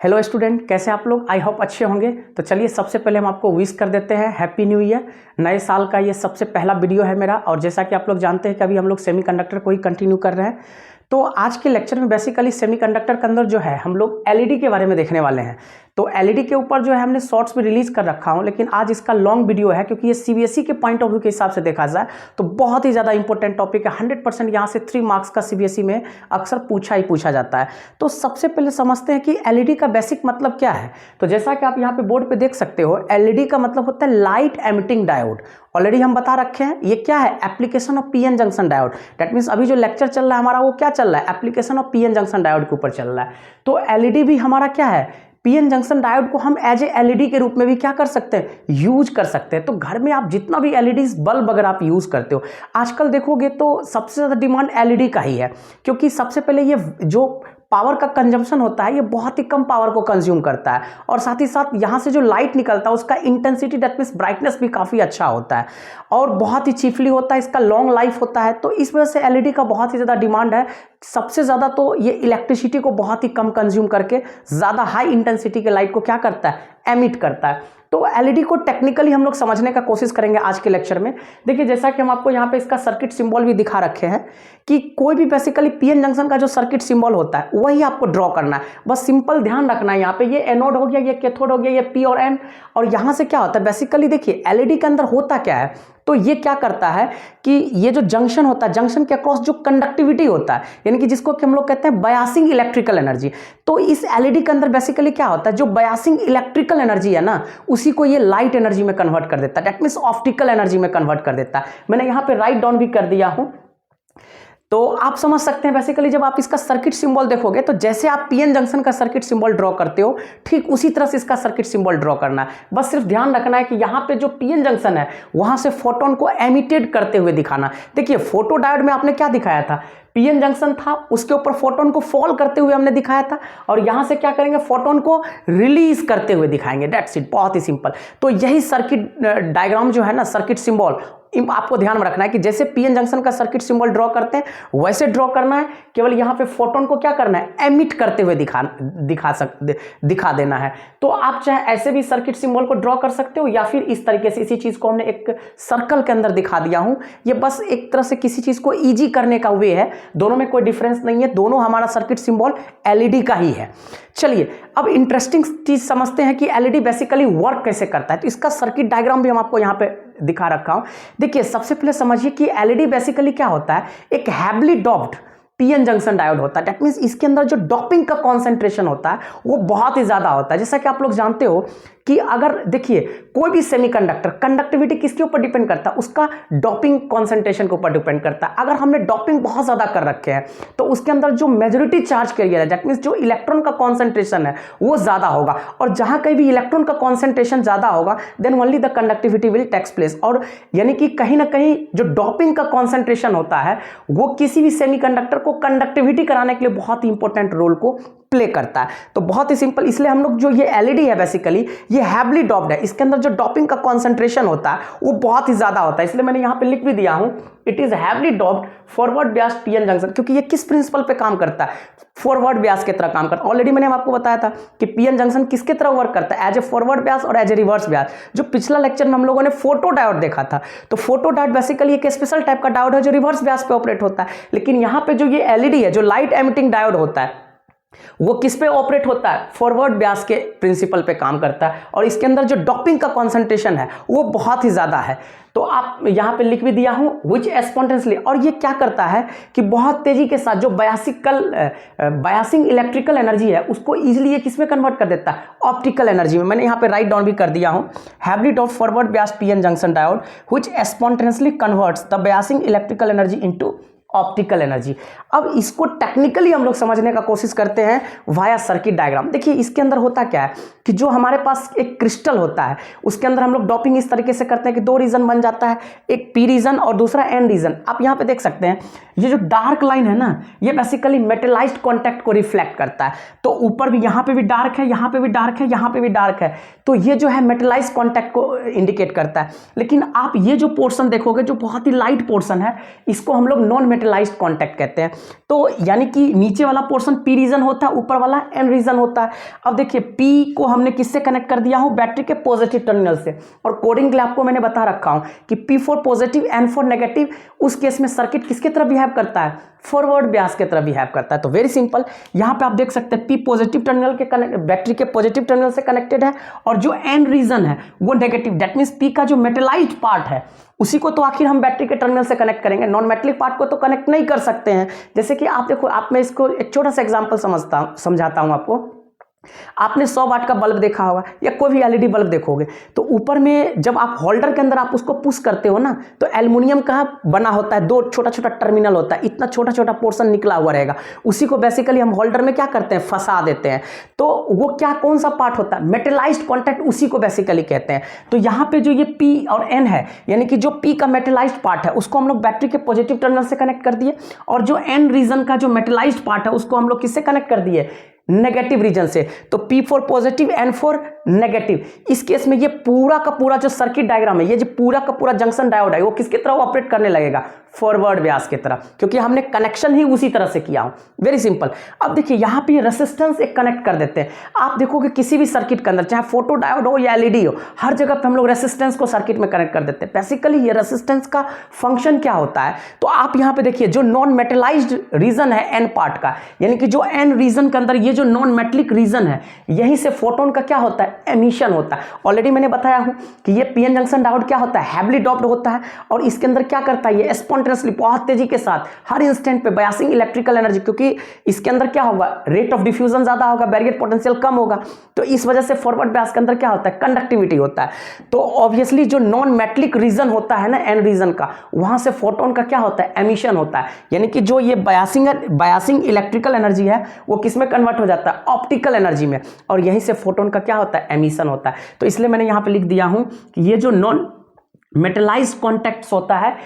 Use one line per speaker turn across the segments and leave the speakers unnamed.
Hello student, कैसे आप लोग? आई होप अच्छे होंगे। तो चलिए सबसे पहले हम आपको विश कर देते हैं हैप्पी न्यू ईयर। नए साल का ये सबसे पहला वीडियो है मेरा, और जैसा कि आप लोग जानते हैं कि अभी हम लोग सेमीकंडक्टर को ही कंटिन्यू कर रहे हैं। तो आज के लेक्चर में बेसिकली सेमीकंडक्टर के अंदर जो है हम लोग एलईडी के बारे में देखने वाले हैं। तो एलईडी के ऊपर जो है हमने शॉर्ट्स भी रिलीज कर रखा हूं, लेकिन आज इसका लॉन्ग वीडियो है क्योंकि ये सीबीएसई के पॉइंट ऑफ व्यू के हिसाब से देखा जाए तो बहुत ही ज़्यादा इंपॉर्टेंट टॉपिक है। 100% यहाँ से 3 मार्क्स का सीबीएसई में अक्सर पूछा जाता है। तो सबसे पहले समझते हैं कि एलईडी का बेसिक मतलब क्या है। तो जैसा कि आप यहाँ पे बोर्ड पे देख सकते हो, एलईडी का मतलब होता है लाइट एमिटिंग डायोड। ऑलरेडी हम बता रखे हैं ये क्या है, application of PN junction diode. That means अभी जो लेक्चर चल रहा है हमारा वो क्या चल रहा है, application of PN junction diode के ऊपर चल रहा है। तो एलईडी भी हमारा क्या है, पीएन जंक्शन डायोड को हम एज ए एलईडी के रूप में भी क्या कर सकते हैं, यूज कर सकते हैं। तो घर में आप जितना भी एलईडी बल्ब अगर आप यूज करते हो, आजकल देखोगे तो सबसे ज्यादा डिमांड एलईडी का ही है, क्योंकि सबसे पहले ये जो पावर का कंजम्पशन होता है ये बहुत ही कम पावर को कंज्यूम करता है, और साथ ही साथ यहाँ से जो लाइट निकलता है उसका इंटेंसिटी दैट मीन्स ब्राइटनेस भी काफ़ी अच्छा होता है, और बहुत ही चीफली होता है, इसका लॉन्ग लाइफ होता है। तो इस वजह से एलईडी का बहुत ही ज़्यादा डिमांड है। सबसे ज़्यादा तो ये इलेक्ट्रिसिटी को बहुत ही कम कंज्यूम करके ज़्यादा हाई इंटेंसिटी के लाइट को क्या करता है, एमिट करता है। तो एलईडी को टेक्निकली हम लोग समझने का कोशिश करेंगे आज के लेक्चर में। देखिए जैसा कि हम आपको यहाँ पे इसका सर्किट सिंबल भी दिखा रखे हैं कि कोई भी बेसिकली पीएन जंक्शन का जो सर्किट सिंबल होता है वही आपको ड्रॉ करना है। बस सिंपल ध्यान रखना है, यहाँ पे ये एनोड हो गया, ये कैथोड हो गया, ये पी और एन। और यहाँ से क्या होता है बेसिकली, देखिए एलईडी के अंदर होता क्या है, तो ये क्या करता है कि ये जो जंक्शन होता है, जंक्शन के अक्रॉस जो कंडक्टिविटी होता है, यानी कि जिसको कि हम लोग कहते हैं बायसिंग इलेक्ट्रिकल एनर्जी। तो इस एलईडी के अंदर बेसिकली क्या होता है, जो बायसिंग इलेक्ट्रिकल एनर्जी है ना, उसी को ये लाइट एनर्जी में कन्वर्ट कर देता है। दैट मीन्स ऑप्टिकल एनर्जी में कन्वर्ट कर देता है। मैंने यहाँ पे राइट डाउन भी कर दिया हूँ, तो आप समझ सकते हैं बेसिकली जब आप इसका सर्किट सिंबल देखोगे तो जैसे आप पीएन जंक्शन का सर्किट सिंबल ड्रॉ करते हो ठीक उसी तरह से इसका सर्किट सिंबल ड्रॉ करना है। बस सिर्फ ध्यान रखना है कि यहाँ पे जो पीएन जंक्शन है वहां से फोटोन को एमिटेड करते हुए दिखाना। देखिए फोटो डायोड में आपने क्या दिखाया था, पीएन जंक्शन था, उसके ऊपर फोटोन को फॉल करते हुए हमने दिखाया था, और यहां से क्या करेंगे, फोटोन को रिलीज करते हुए दिखाएंगे। दैट्स इट, बहुत ही सिंपल। तो यही सर्किट डायग्राम जो है ना, सर्किट सिंबल आपको ध्यान में रखना है कि जैसे पीएन जंक्शन का सर्किट सिंबल ड्रॉ करते हैं वैसे ड्रॉ करना है। केवल यहां पे फोटोन को क्या करना है, एमिट करते हुए दिखा देना है। तो आप चाहे ऐसे भी सर्किट सिंबल को ड्रॉ कर सकते हो, या फिर इस तरीके से, इसी चीज को हमने एक सर्कल के अंदर दिखा दिया हूं। ये बस एक तरह से किसी चीज को इजी करने का वे है, दोनों में कोई डिफरेंस नहीं है, दोनों हमारा सर्किट सिंबल एलईडी का ही है। चलिए अब इंटरेस्टिंग चीज समझते हैं कि एलईडी बेसिकली वर्क कैसे करता है। तो इसका सर्किट डायग्राम भी हम आपको यहाँ पे दिखा रखा हूं। देखिए सबसे पहले समझिए कि एलईडी बेसिकली क्या होता है, एक heavily doped PN junction diode होता है। दैट मींस इसके अंदर जो डोपिंग का कॉन्सेंट्रेशन होता है वो बहुत ही ज्यादा होता है। जैसा कि आप लोग जानते हो कि अगर देखिए कोई भी सेमीकंडक्टर, कंडक्टिविटी किसके ऊपर डिपेंड करता है, उसका डोपिंग कॉन्सेंट्रेशन के ऊपर डिपेंड करता है। अगर हमने डोपिंग बहुत ज्यादा कर रखे हैं तो उसके अंदर जो मेजॉरिटी चार्ज कैरियर है, दैट मींस जो इलेक्ट्रॉन का कॉन्सेंट्रेशन है वो ज्यादा होगा, और जहां कहीं भी इलेक्ट्रॉन का कॉन्सेंट्रेशन ज्यादा होगा then only the conductivity will takes place. और यानी कि कहीं ना कहीं जो डोपिंग का कॉन्सेंट्रेशन होता है वो किसी भी सेमीकंडक्टर को कंडक्टिविटी कराने के लिए बहुत ही इंपॉर्टेंट रोल को प्ले करता है। तो बहुत ही सिंपल, इसलिए हम लोग जो ये एलईडी है बेसिकली ये हैवीली डोप्ड है, इसके अंदर जो डोपिंग का कॉन्सेंट्रेशन होता है वो बहुत ही ज्यादा होता है। इसलिए मैंने यहां पे लिख भी दिया हूं, it is heavily doped forward biased PN junction, क्योंकि ये किस प्रिंसिपल पे काम करता है, फॉरवर्ड बायस की तरह काम करता है। ऑलरेडी मैंने आपको बताया था कि पीएन जंक्शन किसके तरह वर्क करता है, एज ए फॉरवर्ड बायस और एज ए रिवर्स बायस। जो पिछला लेक्चर में हम लोगों ने फोटो डायोड देखा था, तो फोटो डायोड बेसिकली एक स्पेशल टाइप का डायोड है जो रिवर्स बायस पे ऑपरेट होता है। लेकिन यहां पे जो ये एलईडी है, जो लाइट एमिटिंग डायोड होता है, वो किस पे ऑपरेट होता है, फॉरवर्ड बायस के प्रिंसिपल पे काम करता है, और इसके अंदर जो डोपिंग का कॉन्सेंट्रेशन है वो बहुत ही ज्यादा है। तो आप यहां पे लिख भी दिया हूं व्हिच स्पॉन्टेनियसली, और ये क्या करता है कि बहुत तेजी के साथ जो बायसिंग इलेक्ट्रिकल एनर्जी है उसको इजीली ये किस में कन्वर्ट कर देता है, ऑप्टिकल एनर्जी में। मैंने यहां पे राइट डाउन भी कर दिया हूं, heavily doped forward biased PN junction diode which spontaneously converts the biasing electrical energy into optical energy. अब इसको टेक्निकली हम लोग समझने का कोशिश करते हैं वाया सर्किट डायग्राम। देखिए इसके अंदर होता क्या है कि जो हमारे पास एक क्रिस्टल होता है उसके अंदर हम लोग डोपिंग इस तरीके से करते हैं कि 2 रीजन बन जाता है, एक पी रीजन और दूसरा एन रीजन। आप यहाँ पे देख सकते हैं ये जो डार्क लाइन है ना, ये बेसिकली मेटलाइज्ड कॉन्टैक्ट को रिफ्लेक्ट करता है। तो ऊपर भी, यहाँ पे भी डार्क है, यहाँ पे भी डार्क है, यहाँ पे भी डार्क है, तो ये जो है मेटलाइज्ड कॉन्टैक्ट को इंडिकेट करता है। लेकिन आप ये जो पोर्शन देखोगे जो बहुत ही लाइट पोर्शन है, इसको हम लोग नॉन मेटलाइज्ड कॉन्टैक्ट कहते हैं। तो यानी कि नीचे वाला पोर्शन पी रीजन होता है, ऊपर वाला एन रीजन होता है। अब देखिए पी को हमने किससे कनेक्ट कर दिया हूं, बैटरी के पॉजिटिव टर्मिनल से, और कोडिंग के लिए आपको मैंने बता रखा हूं कि P for positive N for negative, उस केस में सर्किट किसके तरह बिहेव करता है, फॉरवर्ड ब्यास की तरह बिहेव करता है। तो वेरी सिंपल, यहां पे आप देख सकते हैं पी पॉजिटिव टर्मिनल के बैटरी के पॉजिटिव टर्मिनल से कनेक्टेड है, और जो एन रीजन है वो नेगेटिव, दैट मींस पी का जो मेटलाइज्ड पार्ट है उसी को तो आखिर हम बैटरी के टर्मिनल से कनेक्ट करेंगे, नॉन मेटलिक पार्ट को तो कनेक्ट नहीं कर सकते हैं। जैसे कि आप देखो, आप मैं इसको एक छोटा सा एग्जांपल समझाता हूं आपको। आपने 100 वाट का बल्ब देखा होगा या कोई भी एलईडी बल्ब देखोगे, तो ऊपर में जब आप होल्डर के अंदर आप उसको पुश करते हो ना, तो एल्युमिनियम का बना होता है, दो छोटा छोटा टर्मिनल होता है, इतना छोटा छोटा पोर्शन निकला हुआ रहेगा, उसी को बेसिकली हम होल्डर में क्या करते हैं, फंसा देते हैं। तो वो क्या, कौन सा पार्ट होता है, मेटलाइज्ड कॉन्टैक्ट, उसी को बेसिकली कहते हैं। तो यहाँ पे जो ये पी और एन है, यानी कि जो पी का मेटलाइज्ड पार्ट है उसको हम लोग बैटरी के पॉजिटिव टर्मिनल से कनेक्ट कर दिए, और जो एन रीजन का जो मेटलाइज्ड पार्ट है उसको हम लोग किससे कनेक्ट कर दिए, नेगेटिव रीजन से। तो P for positive, N for negative. इस केस में ये पूरा का पूरा जो सर्किट डायग्राम है, ये जो पूरा का पूरा जंक्शन डायोड है, वो किसकी तरह ऑपरेट करने लगेगा, फॉरवर्ड ब्यास की तरह, क्योंकि हमने कनेक्शन ही उसी तरह से किया हो। Very simple. अब देखिए यहाँ पे रेसिस्टेंस एक कनेक्ट कर देते हैं। आप देखोगे किसी भी सर्किट के अंदर, चाहे फोटो डायोड हो या एलईडी हो, हर जगह पे हम लोग रेसिस्टेंस को सर्किट में कनेक्ट कर देते हैं। बेसिकली ये रेसिस्टेंस का फंक्शन क्या होता है, तो आप यहाँ पे देखिए जो नॉन मेटलाइज्ड रीजन है एन पार्ट का, यानी कि जो एन रीजन के अंदर ये जो नॉन मेटलिक रीजन है, यहीं से फोटोन का क्या होता है, एमिशन होता है। ऑलरेडी मैंने बताया हूं कि ये पीएन जंक्शन डायोड क्या होता है, हैवीली डोप्ड होता है, और इसके अंदर क्या करता है, ये स्पॉन्टेनियसली बहुत तेजी के साथ हर इंस्टेंट पे बायसिंग इलेक्ट्रिकल एनर्जी, क्योंकि इसके अंदर क्या होगा, रेट ऑफ डिफ्यूजन ज्यादा होगा, बैरियर पोटेंशियल कम होगा, तो इस वजह से फॉरवर्ड बायस के अंदर क्या होता है, कंडक्टिविटी होता है। तो ऑब्वियसली जो नॉन मेटलिक रीजन होता है ना एन रीजन का, वहां से फोटोन का क्या होता है, एमिशन होता है, यानी कि जो ये बायसिंग इलेक्ट्रिकल एनर्जी है वो किसमें कन्वर्ट हो जाता है, ऑप्टिकल एनर्जी में, और यहीं से फोटोन का क्या होता है, एमिशन होता है। तो इसलिए मैंने यहां पे लिख दिया हूं कि ये जो नॉन मेटलाइज्ड कॉन्टैक्ट्स होता है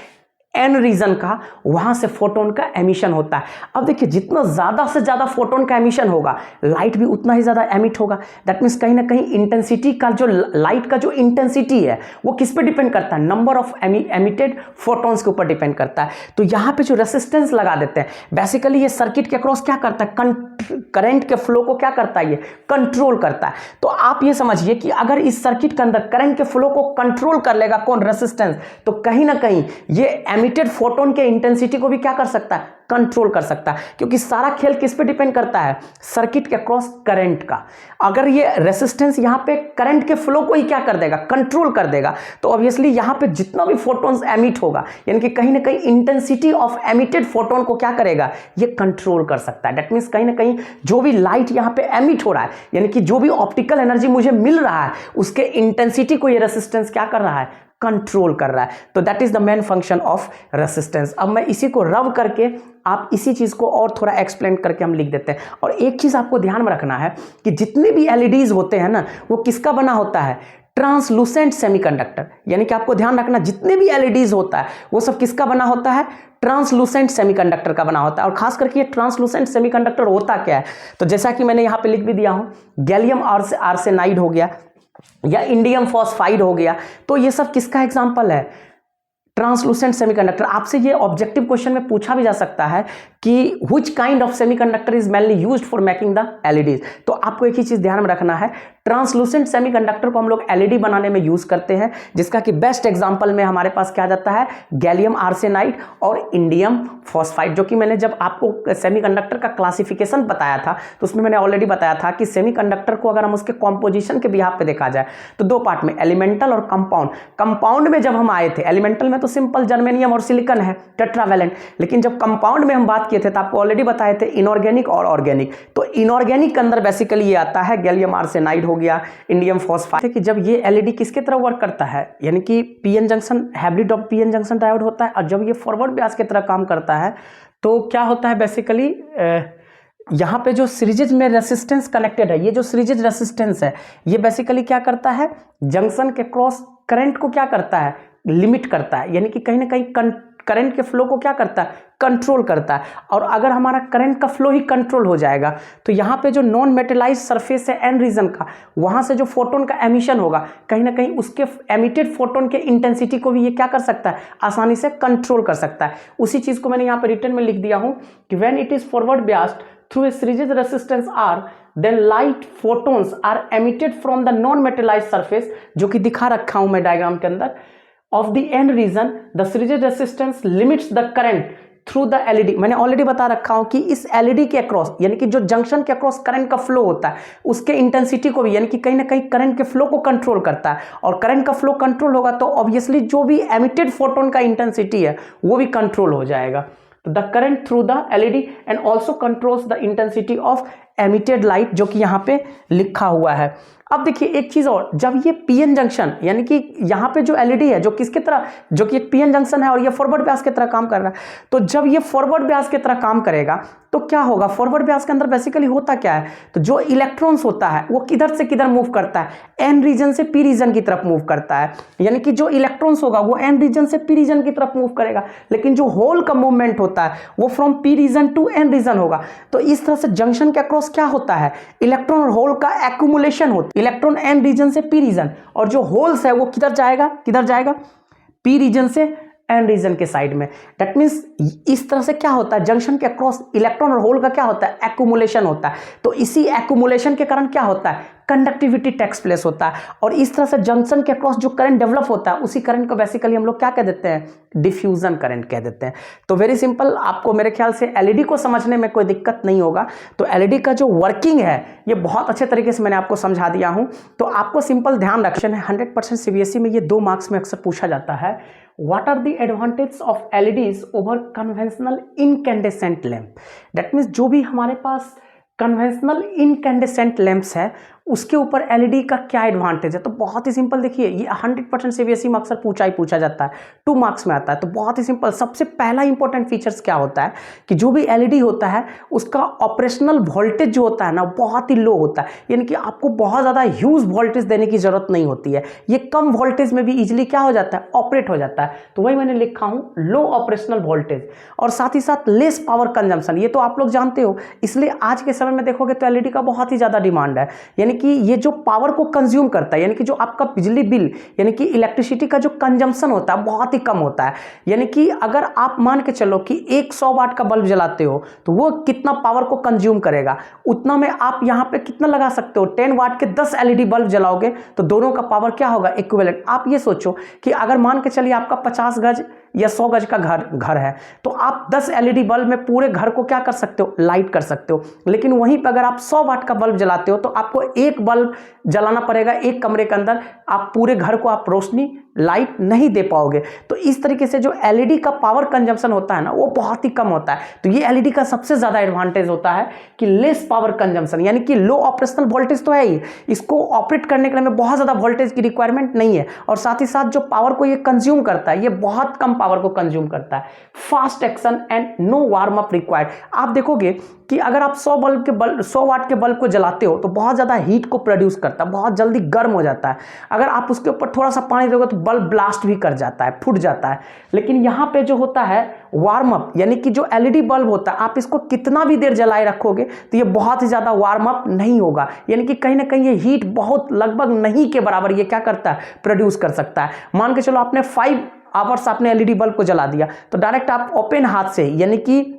एन रीजन का, वहां से फोटोन का एमिशन होता है। अब देखिए जितना ज्यादा से ज्यादा फोटोन का एमिशन होगा, लाइट भी उतना ही ज्यादा एमिट होगा। दैट मीन्स कहीं ना कहीं इंटेंसिटी का, जो लाइट का जो इंटेंसिटी है वो किस पे डिपेंड करता है, नंबर ऑफ एमिटेड फोटोन्स के ऊपर डिपेंड करता है। तो यहां पे जो रेसिस्टेंस लगा देते हैं, बेसिकली ये सर्किट के अक्रॉस क्या करता है, करंट के फ्लो को क्या करता है, ये कंट्रोल करता है। तो आप ये समझिए कि अगर इस सर्किट के अंदर करंट के फ्लो को कंट्रोल कर लेगा कौन, रेसिस्टेंस, तो कहीं ना कहीं ये एमिटेड फोटोन के इंटेंसिटी को भी क्या कर सकता है, कंट्रोल कर सकता है, क्योंकि सारा खेल किस पे डिपेंड करता है, सर्किट के क्रॉस करंट का। अगर ये रेसिस्टेंस यहां पे करंट के फ्लो को ही क्या कर देगा, कंट्रोल कर देगा, तो ऑब्वियसली यहां पे जितना भी फोटोन्स एमिट होगा, यानी कि कहीं ना कहीं इंटेंसिटी ऑफ एमिटेड फोटोन को क्या करेगा, ये कंट्रोल कर सकता है। दैट मींस कहीं ना कहीं जो भी लाइट यहां पे एमिट हो रहा है, यानी कि जो भी ऑप्टिकल एनर्जी मुझे मिल रहा है, उसके इंटेंसिटी को ये रेसिस्टेंस क्या कर रहा है, कंट्रोल कर रहा है। तो that is the main function of resistance. अब मैं इसी को रब करके, आप इसी चीज को और थोड़ा एक्सप्लेन करके हम लिख देते हैं। और एक चीज आपको ध्यान में रखना है कि जितने भी एलईडीज होते हैं ना, वो किसका बना होता है, ट्रांसलूसेंट सेमीकंडक्टर। यानी कि आपको ध्यान रखना, जितने भी एलईडीज होता है वो सब किसका बना होता है, ट्रांसलूसेंट सेमीकंडक्टर का बना होता है। और खास करके ये ट्रांसलूसेंट सेमीकंडक्टर होता क्या है, तो जैसा कि मैंने यहाँ पे लिख भी दिया हूं, गैलियम आर्सेनाइड हो गया या इंडियम फॉस्फाइड हो गया, तो ये सब किसका एग्जाम्पल है, ट्रांसलूसेंट सेमीकंडक्टर। आपसे ये ऑब्जेक्टिव क्वेश्चन में पूछा भी जा सकता है कि which kind of semiconductor is mainly used for making the LEDs. तो आपको एक ही चीज ध्यान में रखना है, ट्रांसलूसेंट सेमीकंडक्टर को हम लोग एलईडी बनाने में यूज करते हैं, जिसका कि बेस्ट एग्जांपल में हमारे पास क्या जाता है, गैलियम आर्सेनाइड और इंडियम फॉस्फाइड। जो कि मैंने जब आपको सेमीकंडक्टर का क्लासिफिकेशन बताया था, तो उसमें मैंने ऑलरेडी बताया था कि सेमीकंडक्टर को अगर हम उसके कॉम्पोजिशन के बिहाफ पे देखा जाए तो दो पार्ट में, एलिमेंटल और कंपाउंड। कंपाउंड में जब हम आए थे, एलिमेंटल में तो सिंपल जर्मेनियम और सिलिकॉन है, टेट्रावैलेंट, लेकिन जब कंपाउंड में हम बात किए थे तो आपको ऑलरेडी बताए थे इनऑर्गेनिक और ऑर्गेनिक। तो इनऑर्गेनिक के अंदर बेसिकली ये आता है गैलियम आर्सेनाइड हो गया, इंडियम फॉस्फाइड। कि जब ये एलईडी किसके तरह वर्क करता है, यानी कि PN junction, heavily doped PN junction diode होता है, और जब ये फॉरवर्ड बायस की तरह काम करता है तो क्या होता है, बेसिकली यहाँ पे जो सीरीज में रेसिस्टेंस कनेक्टेड है, ये जो सीरीज रेसिस्टेंस है, ये बेसिकली क्या करता है, जंक्शन के क्रॉस करंट को क्या करता है, लिमिट करता है, यानी कि कहीं ना कहीं करंट के फ्लो को क्या करता है, कंट्रोल करता है। और अगर हमारा करंट का फ्लो ही कंट्रोल हो जाएगा तो यहाँ पे जो नॉन मेटेलाइज सरफेस है एन रीजन का, वहां से जो फोटोन का एमिशन होगा कहीं ना कहीं उसके एमिटेड फोटोन के इंटेंसिटी को भी ये क्या कर सकता है, आसानी से कंट्रोल कर सकता है। उसी चीज को मैंने यहाँ पे रिटर्न में लिख दिया हूं कि when it is forward biased through a series resistance R then light photons are emitted from the non metallized surface, जो कि दिखा रखा हूं मैं डायग्राम के अंदर, of the end region the series resistance limits the current through the LED। मैंने already बता रखा हूं कि इस LED के अक्रॉस यानी कि जो जंक्शन के अक्रॉस करंट का फ्लो होता है उसके इंटेंसिटी को भी यानी कि कहीं ना कहीं करंट के फ्लो को कंट्रोल करता है। और करंट का फ्लो कंट्रोल होगा तो ऑब्वियसली जो भी एमिटेड फोटोन का इंटेंसिटी है वो भी कंट्रोल हो जाएगा। तो the current through the LED and also controls the intensity of emitted light, जो कि यहां पे लिखा हुआ है। अब देखिए एक चीज और, जब ये पीएन जंक्शन यानी कि यहां पे जो एलईडी है जो किसके तरह, जो कि एक पीएन जंक्शन है और ये फॉरवर्ड ब्यास की तरह काम कर रहा है, तो जब ये फॉरवर्ड ब्यास की तरह काम करेगा तो क्या होगा, फॉरवर्ड ब्यास के अंदर बेसिकली होता क्या है, तो जो इलेक्ट्रॉन्स होता है वो किधर से किधर मूव करता है, एन रीजन से पी रीजन की तरफ मूव करता है। यानी कि जो इलेक्ट्रॉन्स होगा वो एन रीजन से पी रीजन की तरफ मूव करेगा, लेकिन जो होल का मूवमेंट होता है वो from P region to N region होगा। तो इस तरह से जंक्शन के अक्रॉस क्या होता है, इलेक्ट्रॉन और होल का एक्यूमुलेशन होता है। इलेक्ट्रॉन एन रीजन से पी रीजन और जो होल्स है वो किधर जाएगा, किधर जाएगा, पी रीजन से एन रीजन के साइड में। दैट मींस इस तरह से क्या होता है, जंक्शन के अक्रॉस इलेक्ट्रॉन और होल का क्या होता है, एक्यूमुलेशन होता है। तो इसी एक्यूमुलेशन के कारण क्या होता है, कंडक्टिविटी टेक्स प्लेस होता है। और इस तरह से जंक्शन के अक्रॉस जो करंट डेवलप होता है उसी करंट को बेसिकली हम लोग क्या कह देते हैं, डिफ्यूजन करंट कह देते हैं। तो वेरी सिंपल, आपको मेरे ख्याल से एलईडी को समझने में कोई दिक्कत नहीं होगा। तो एलईडी का जो वर्किंग है ये बहुत अच्छे तरीके से मैंने आपको समझा दिया हूं। तो आपको सिंपल ध्यान रखना है, 100% सीबीएसई में ये 2 मार्क्स में अक्सर पूछा जाता है, What are the advantages of LEDs over conventional incandescent lamp? That means जो भी हमारे पास कन्वेंशनल इनकैंडेसेंट लैंप्स है उसके ऊपर एलईडी का क्या एडवांटेज है। तो बहुत ही सिंपल, देखिए ये 100% सीबीएसई में अक्सर पूछा जाता है, 2 मार्क्स में आता है। तो बहुत ही सिंपल, सबसे पहला इंपॉर्टेंट फीचर्स क्या होता है कि जो भी एलईडी होता है उसका ऑपरेशनल वोल्टेज जो होता है ना बहुत ही लो होता है। यानी कि आपको बहुत ज़्यादा ह्यूज वोल्टेज देने की जरूरत नहीं होती है, ये कम वोल्टेज में भी इजिली क्या हो जाता है, ऑपरेट हो जाता है। तो वही मैंने लिखा हूँ, लो ऑपरेशनल वोल्टेज और साथ ही साथ लेस पावर कंजम्पशन। ये तो आप लोग जानते हो, इसलिए आज के समय में देखोगे तो एलईडी का बहुत ही ज़्यादा डिमांड है। यानी कि ये जो पावर को कंज्यूम करता है, यानी कि जो आपका बिजली बिल यानी कि इलेक्ट्रिसिटी का जो कंजम्पशन होता है बहुत ही कम होता है। यानी कि अगर आप मान के चलो कि 100 वाट का बल्ब जलाते हो तो वो कितना पावर को कंज्यूम करेगा, उतना में आप यहाँ पे कितना लगा सकते हो, 10 वाट के 10 एलईडी बल्ब जलाओगे तो दोनों का पावर क्या होगा, इक्विवेलेंट। आप ये सोचो कि अगर मान के चलिए आपका 50 गज या 100 गज का घर है तो आप 10 एलईडी बल्ब में पूरे घर को क्या कर सकते हो, लाइट कर सकते हो। लेकिन वहीं पर अगर आप 100 वाट का बल्ब जलाते हो तो आपको एक बल्ब जलाना पड़ेगा एक कमरे के अंदर, आप पूरे घर को आप रोशनी लाइट नहीं दे पाओगे। तो इस तरीके से जो एलईडी का पावर कंजम्पशन होता है ना वो बहुत ही कम होता है। तो ये एलईडी का सबसे ज्यादा एडवांटेज होता है कि लेस पावर कंजम्पशन, यानी कि लो ऑपरेशनल वोल्टेज तो है ही, इसको ऑपरेट करने के लिए में बहुत ज्यादा वोल्टेज की रिक्वायरमेंट नहीं है। और साथ ही साथ जो पावर को ये कंज्यूम करता है ये बहुत कम पावर को कंज्यूम करता है। Fast action and no warm up required. आप देखोगे कि अगर आप 100 वाट के बल्ब को जलाते हो तो बहुत ज्यादा हीट को प्रोड्यूस करता है, बहुत जल्दी गर्म हो जाता है। अगर आप उसके ऊपर थोड़ा सा पानी दोगे तो बल्ब ब्लास्ट भी कर जाता है, फूट जाता है। लेकिन यहाँ पे जो होता है वार्म अप, यानी कि जो एलईडी बल्ब होता है आप इसको कितना भी देर जलाए रखोगे तो ये बहुत ही ज्यादा वार्म अप नहीं होगा। यानी कि कहीं ना कहीं ये हीट बहुत लगभग नहीं के बराबर ये क्या करता है, प्रोड्यूस कर सकता है। मान के चलो आपने 5 आवर्स आपने एलईडी बल्ब को जला दिया तो डायरेक्ट आप ओपन हाथ से यानी कि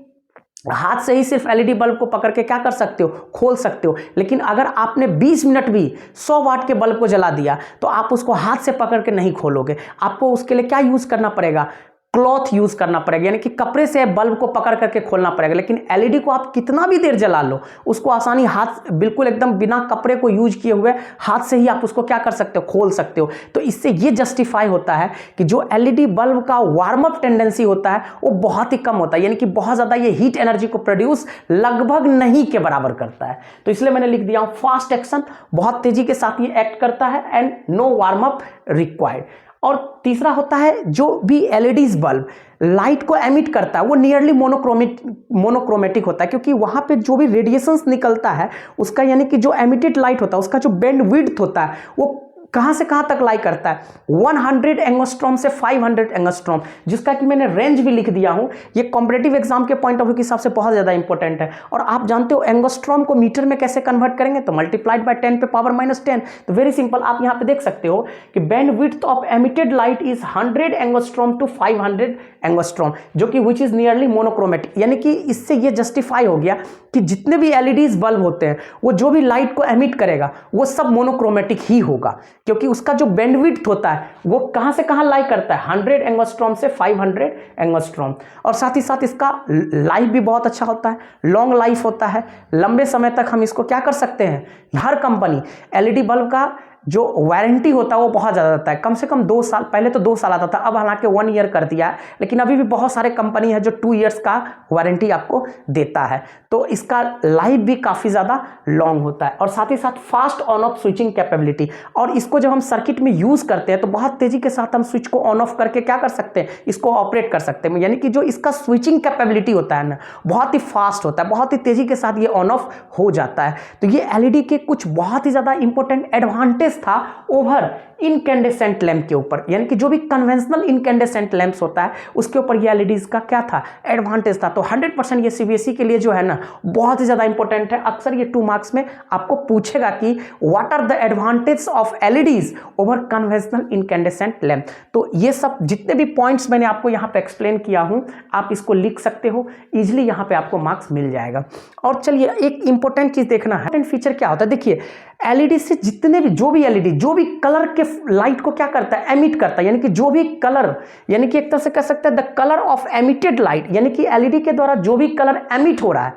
हाथ से ही सिर्फ एलईडी बल्ब को पकड़ के क्या कर सकते हो, खोल सकते हो। लेकिन अगर आपने 20 मिनट भी 100 वाट के बल्ब को जला दिया तो आप उसको हाथ से पकड़ के नहीं खोलोगे, आपको उसके लिए क्या यूज करना पड़ेगा, क्लॉथ यूज करना पड़ेगा, यानी कि कपड़े से बल्ब को पकड़ करके खोलना पड़ेगा। लेकिन एलईडी को आप कितना भी देर जला लो उसको आसानी हाथ बिल्कुल एकदम बिना कपड़े को यूज किए हुए हाथ से ही आप उसको क्या कर सकते हो, खोल सकते हो। तो इससे ये जस्टिफाई होता है कि जो एलईडी बल्ब का वार्म अप टेंडेंसी होता है वो बहुत ही कम होता है, यानी कि बहुत ज्यादा ये हीट एनर्जी को प्रोड्यूस लगभग नहीं के बराबर करता है। तो इसलिए मैंने लिख दिया फास्ट एक्शन, बहुत तेजी के साथ ये एक्ट करता है and no warm up required. और तीसरा होता है जो भी एलईडीज बल्ब लाइट को एमिट करता है वो नियरली मोनोक्रोमेटिक होता है, क्योंकि वहां पे जो भी रेडिएशंस निकलता है उसका यानी कि जो एमिटेड लाइट होता है उसका जो बैंड विड्थ होता है वो कहां से कहां तक लाई करता है, 100 एंगस्ट्रॉम से 500 एंगस्ट्रॉम, जिसका कि मैंने रेंज भी लिख दिया हूं। ये कॉम्पिटेटिव एग्जाम के पॉइंट ऑफ व्यू के हिसाब से बहुत ज्यादा इंपॉर्टेंट है। और आप जानते हो एंगस्ट्रॉम को मीटर में कैसे कन्वर्ट करेंगे, तो मल्टीप्लाइड बाय 10 पे पावर -10। तो वेरी सिंपल, आप यहां पे देख सकते हो कि bandwidth of emitted light is 100 angstrom to 500 angstrom, जो कि विच इज नियरली मोनोक्रोमेटिक। यानी कि इससे ये जस्टिफाई हो गया कि जितने भी एलईडीज बल्ब होते हैं वो जो भी लाइट को एमिट करेगा वो सब मोनोक्रोमेटिक ही होगा, क्योंकि उसका जो बैंडविड्थ होता है वो कहां से कहां लाई करता है, 100 एंगस्ट्रॉम से 500 एंगस्ट्रॉम। और साथ ही साथ इसका लाइफ भी बहुत अच्छा होता है, लॉन्ग लाइफ होता है, लंबे समय तक हम इसको क्या कर सकते हैं। हर कंपनी एलईडी बल्ब का जो वारंटी होता है वो बहुत ज़्यादा रहता है, कम से कम 2 साल, पहले तो 2 साल आता था, अब हालांकि 1 ईयर कर दिया है, लेकिन अभी भी बहुत सारे कंपनी है जो 2 ईयर्स का वारंटी आपको देता है। तो इसका लाइफ भी काफ़ी ज़्यादा लॉन्ग होता है। और साथ ही साथ fast on off switching capability, और इसको जब हम सर्किट में यूज़ करते हैं तो बहुत तेज़ी के साथ हम स्विच को ऑन ऑफ करके क्या कर सकते हैं, इसको ऑपरेट कर सकते हैं। यानी कि जो इसका स्विचिंग कैपेबिलिटी होता है ना, बहुत ही फास्ट होता है, बहुत ही तेज़ी के साथ ये ऑन ऑफ हो जाता है। तो ये एलईडी के कुछ बहुत ही ज़्यादा इंपॉर्टेंट एडवांटेज था ओवर इनकैंडेसेंट लैंप के ऊपर। यानी कि जो भी कन्वेंशनल इनकैंडेसेंट लैंप्स होता है उसके ऊपर ये एलईडीज का क्या था, एडवांटेज था। तो 100% ये सीबीएसई के लिए जो है ना बहुत ही ज्यादा इंपॉर्टेंट है। अक्सर ये 2 मार्क्स में आपको पूछेगा कि what are the advantage of LEDs over conventional incandescent lamp. तो ये सब जितने भी पॉइंट्स मैंने आपको यहाँ पे एक्सप्लेन किया हूं, आप इसको लिख सकते हो, इजिली यहाँ पे आपको मार्क्स मिल जाएगा। और चलिए एक इंपॉर्टेंट चीज देखना है, फीचर क्या होता है। देखिए एलईडी से जितने भी जो भी एलईडी जो भी कलर के लाइट को क्या करता है, एमिट करता है। यानी कि जो भी कलर, यानी कि एक तरह से कह सकते हैं the colour of emitted light, यानी कि एलईडी के द्वारा जो भी कलर एमिट हो रहा है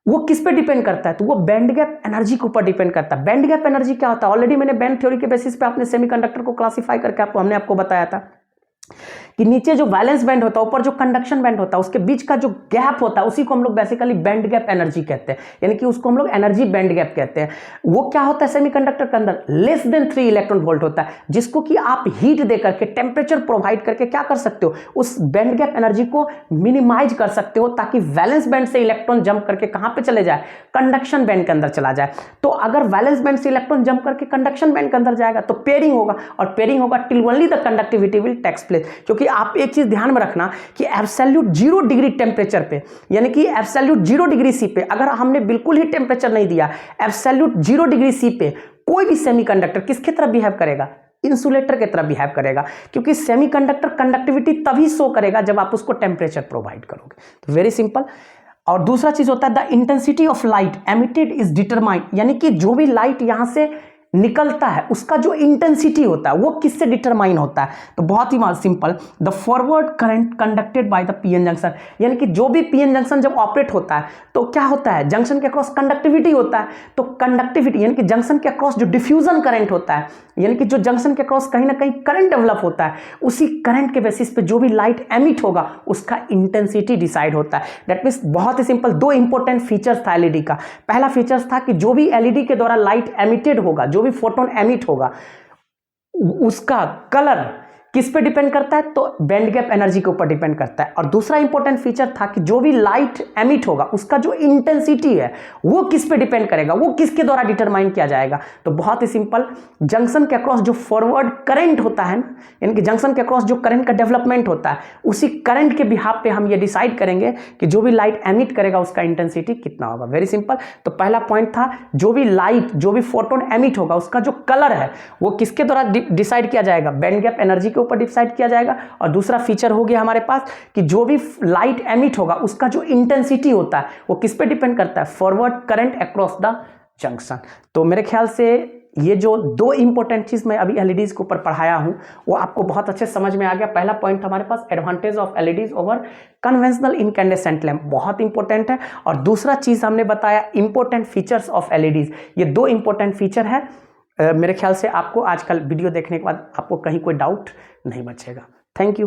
वो किस पे डिपेंड करता है, तो वो बैंड गैप एनर्जी के ऊपर डिपेंड करता है। बैंड गैप एनर्जी क्या होता है, ऑलरेडी मैंने बैंड थ्योरी के बेसिस पे आपने सेमीकंडक्टर को क्लासिफाई करके हमने आपको बताया था कि नीचे जो वैलेंस बैंड होता है, ऊपर जो कंडक्शन बैंड होता है, उसके बीच का जो गैप होता है उसी को हम लोग बेसिकली बैंड गैप एनर्जी कहते हैं। यानी कि उसको हम लोग एनर्जी बैंड गैप कहते हैं। वो क्या होता है सेमीकंडक्टर के अंदर, लेस देन 3 इलेक्ट्रॉन वोल्ट होता है, जिसको कि आप हीट दे करके, टेम्परेचर प्रोवाइड करके क्या कर सकते हो, उस बैंड गैप एनर्जी को मिनिमाइज कर सकते हो, ताकि वैलेंस बैंड से इलेक्ट्रॉन जंप करके कहां पर चले जाए, कंडक्शन बैंड के अंदर चला जाए। तो अगर वैलेंस बैंड से इलेक्ट्रॉन जंप करके कंडक्शन बैंड के अंदर जाएगा तो पेयरिंग होगा, और पेयरिंग होगा till only the conductivity will takes place. क्योंकि आप एक चीज ध्यान में रखना कि एब्सोल्यूट 0 डिग्री टेम्परेचर पे, यानी कि एब्सोल्यूट 0 डिग्री सी पे, अगर हमने बिल्कुल ही टेम्परेचर नहीं दिया, एब्सोल्यूट 0 डिग्री सी पे कोई भी सेमीकंडक्टर किसके तरह बिहेव करेगा, इंसुलेटर की तरह बिहेव करेगा। क्योंकि सेमीकंडक्टर कंडक्टिविटी तभी शो करेगा जब आप उसको टेम्परेचर प्रोवाइड करोगे। तो वेरी सिंपल। और दूसरा चीज होता है the intensity of light emitted is determined, यानी कि जो भी लाइट यहां से निकलता है उसका जो इंटेंसिटी होता है वो किससे डिटरमाइन होता है, तो बहुत ही simple, the forward current conducted by the PN junction. यानी कि जो भी पीएन जंक्शन जब ऑपरेट होता है तो क्या होता है, जंक्शन के अक्रॉस कंडक्टिविटी होता है। तो कंडक्टिविटी यानी कि जंक्शन के अक्रॉस जो डिफ्यूजन करंट होता है, यानी कि जो जंक्शन के अक्रॉस कहीं ना कहीं करंट डेवलप होता है, उसी करंट के बेसिस पे जो भी लाइट एमिट होगा उसका इंटेंसिटी डिसाइड होता है। दैट मींस बहुत ही सिंपल, 2 इंपॉर्टेंट फीचर्स था एलईडी का। पहला फीचर्स था कि जो भी एलईडी के द्वारा लाइट एमिटेड होगा, जो भी फोटोन एमिट होगा, उसका कलर किस पे डिपेंड करता है, तो बैंड गैप एनर्जी के ऊपर डिपेंड करता है। और दूसरा इंपॉर्टेंट फीचर था कि जो भी लाइट एमिट होगा उसका जो इंटेंसिटी है वो किस पे डिपेंड करेगा, वो किसके द्वारा डिटरमाइन किया जाएगा। तो बहुत ही सिंपल, जंक्शन के अक्रॉस जो फॉरवर्ड करंट होता है ना, यानी कि जंक्शन के अक्रॉस जो करंट का डेवलपमेंट होता है, उसी करंट के बिहाफ पे हम ये डिसाइड करेंगे कि जो भी लाइट एमिट करेगा उसका इंटेंसिटी कितना होगा। Very simple. तो पहला पॉइंट था जो भी लाइट, जो भी फोटोन एमिट होगा उसका जो कलर है वो किसके द्वारा डिसाइड किया जाएगा, बैंड गैप एनर्जी के ऊपर डिसाइड किया जाएगा। और दूसरा फीचर हो गया हमारे पास कि जो भी लाइट एमिट होगा उसका जो इंटेंसिटी होता है वो किस पे डिपेंड करता है, forward current across the junction. तो मेरे ख्याल से ये जो 2 इंपॉर्टेंट चीज मैं अभी एलईडीज के ऊपर पढ़ाया हूं वो आपको बहुत अच्छे समझ में आ गया। पहला पॉइंट हमारे पास advantage of LEDs over conventional incandescent lamp, बहुत इंपॉर्टेंट है। और दूसरा चीज हमने बताया इंपॉर्टेंट फीचर्स ऑफ एलईडीज। ये 2 इंपॉर्टेंट फीचर है। मेरे ख्याल से आपको आजकल वीडियो देखने के बाद आपको कहीं कोई डाउट नहीं बचेगा। Thank you.